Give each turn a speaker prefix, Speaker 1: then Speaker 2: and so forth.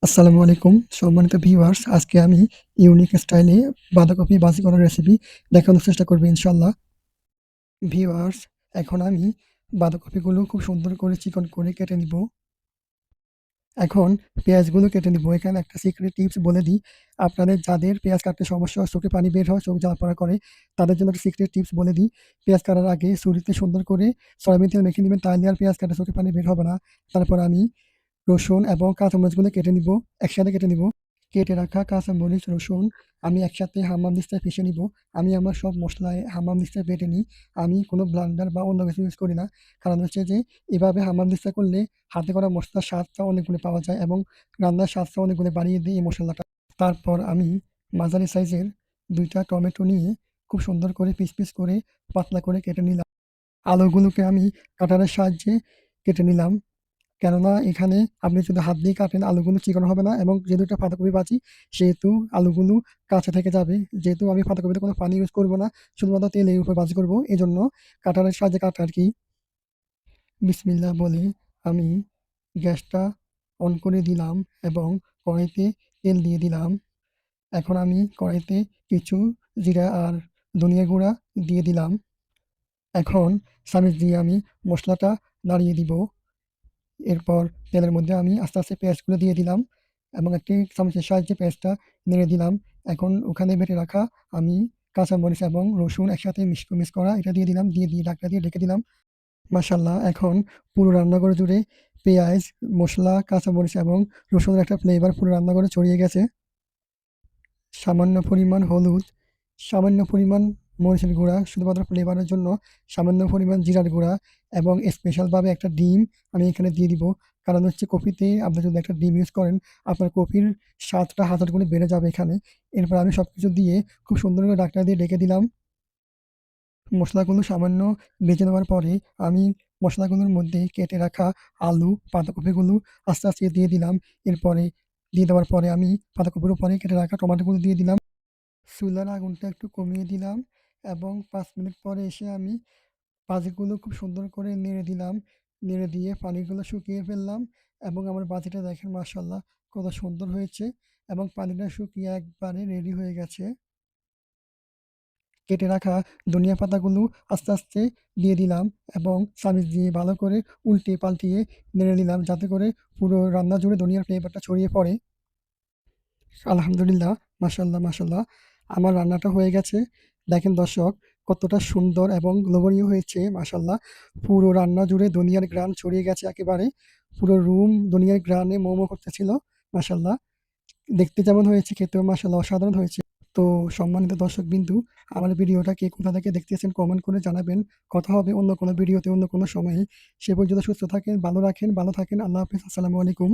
Speaker 1: আসসালামু আলাইকুম সম্মানিত ভিউয়ার্স, আজকে আমি ইউনিক স্টাইলে বাঁধাকপি ভাজি করার রেসিপি দেখানোর চেষ্টা করব ইনশাআল্লাহ। ভিউয়ার্স, এখন আমি বাঁধাকপিগুলো খুব সুন্দর করে চিকন করে কেটে নিব। এখন পেঁয়াজগুলো কেটে নিব। এখানে একটা সিক্রেট টিপস বলে দিই, আপনাদের যাদের পেঁয়াজ কাটতে সমস্যা হয়, চোখে পানি বের হয়, চোখ জ্বালা-পোড়া করে, তাদের জন্য একটা সিক্রেট টিপস বলে দিই। পেঁয়াজ কাটার আগে ছুরিতে সুন্দর করে সয়াবিন তেল মেখে নিবেন, তাহলে আর পেঁয়াজ কাটলে চোখে পানি বের হবে না। তারপর আমি রসুন এবং কাঁচামরিচগুলো কেটে নিব, একসাথে কেটে নিব। কেটে রাখা কাঁচামরিচ, রসুন আমি একসাথে হামাম দিস্তায় পিষে নিব। আমি আমার সব মসলায় হামাম দিস্তায় বেটে নিই। আমি কোনো ব্লেন্ডার বা অন্য কিছু ইউজ করি না। কারণ হচ্ছে যে এভাবে হামাম দিস্তা করলে হাতে করা মসলার স্বাদটা অনেক গুণে পাওয়া যায় এবং রান্নার স্বাদটা অনেক গুণে বাড়িয়ে দেয় এই মশলাটা। তারপর আমি মাঝারি সাইজের ২ টা টমেটো নিয়ে খুব সুন্দর করে পিস, পিস করে পাতলা করে কেটে নিলাম। আলুগুলোকে আমি কাটারের সাহায্যে কেটে নিলাম। কেননা এখানে আপনি যদি হাত দিয়ে কাটেন আলুগুলো চিকন হবে না, এবং যেহেতু এটা পাতাকপি ভাজি সেহেতু আলুগুলো কাঁচা থেকে যাবে। যেহেতু আমি পাতাকপিতে কোনো পানি ইউজ করব না, শুধুমাত্র তেলের উপর ভাজি করব, এজন্য কাঁটারের সাহায্যে কাটা আরকি। বিসমিল্লাহ বলে আমি গ্যাসটা অন করে দিলাম এবং কড়াইতে তেল দিয়ে দিলাম। এখন আমি কড়াইতে কিছু জিরা আর ধনিয়া গুঁড়া দিয়ে দিলাম। এখন চামিচ দিয়ে আমি মসলাটা নাড়িয়ে দিব। এরপর তেলের মধ্যে আমি আস্তে, আস্তে পেঁয়াজগুলো দিয়ে দিলাম এবং একটি চামচের সাহায্যে পেঁয়াজটা নেড়ে দিলাম। এখন ওখানে বেটে রাখা আমি কাঁচামরিচ এবং রসুন একসাথে মিক্স করা এটা দিয়ে দিলাম। দিয়ে ঢাকনা দিয়ে ঢেকে দিলাম। মাশাআল্লাহ, এখন পুরো রান্নাঘর জুড়ে পেঁয়াজ, মসলা, কাঁচামরিচ এবং রসুনের একটা ফ্লেভার পুরো রান্নাঘরে ছড়িয়ে গেছে। সামান্য পরিমাণ হলুদ, সামান্য পরিমাণ মরিচের গুঁড়া শুধুমাত্র ফ্লেভারের জন্য, সামান্য পরিমাণ জিরার গুঁড়া এবং স্পেশালভাবে একটা ডিম আমি এখানে দিয়ে দিব। কারণ হচ্ছে কফিতে আপনি যদি একটা ডিম ইউজ করেন, আপনার কফির স্বাদটা ১০০০ গুণে বেড়ে যাবে এখানে। এরপর আমি সবকিছু দিয়ে খুব সুন্দর করে ঢাকনা দিয়ে ঢেকে দিলাম। মসলাগুলো সামান্য ভেজে নেওয়ার পরে আমি মসলাগুলোর মধ্যে কেটে রাখা আলু, পাতাকপিগুলো আস্তে, আস্তে দিয়ে দিলাম। এরপরে দিয়ে দেওয়ার পরে আমি পাতাকপির উপরে কেটে রাখা টমেটোগুলো দিয়ে দিলাম। চুলার আগুনটা একটু কমিয়ে দিলাম এবং ৫ মিনিট পরে এসে আমি ভাজিগুলো খুব সুন্দর করে নেড়ে দিলাম। নেড়ে দিয়ে পানিগুলো শুকিয়ে ফেললাম এবং আমার ভাজিটা দেখেন মাশাআল্লাহ কত সুন্দর হয়েছে এবং পানিটা শুকিয়ে একবারে রেডি হয়ে গেছে। কেটে রাখা ধনিয়া পাতাগুলো আস্তে, আস্তে দিয়ে দিলাম এবং চামিচ দিয়ে ভালো করে উল্টে পাল্টিয়ে নেড়ে নিলাম, যাতে করে পুরো রান্না জুড়ে ধনিয়ার ফ্লেভারটা ছড়িয়ে পড়ে। আলহামদুলিল্লাহ, মাশাআল্লাহ, মাশাআল্লাহ। আমার রান্নাটা হয়ে গেছে। দেখেন দর্শক, কতটা সুন্দর এবং লোভনীয় হয়েছে মাশাআল্লাহ। পুরো রান্না জুড়ে ধনিয়ার ঘ্রাণ ছড়িয়ে গেছে একেবারে। পুরো রুম ধনিয়ার ঘ্রাণে মো, মো করতেছিল মাশাআল্লাহ। দেখতে যেমন হয়েছে খেতেও মাশাআল্লাহ অসাধারণ হয়েছে। তো সম্মানিত দর্শকবিন্দু, আমার ভিডিওটা কে কোথা থেকে দেখতেছেন কমেন্ট করে জানাবেন। কথা হবে অন্য কোনো ভিডিওতে অন্য কোনো সময়ে। সে পর্যন্ত সুস্থ থাকেন, ভালো থাকেন। আল্লাহ হাফেজ। আসসালামু আলাইকুম।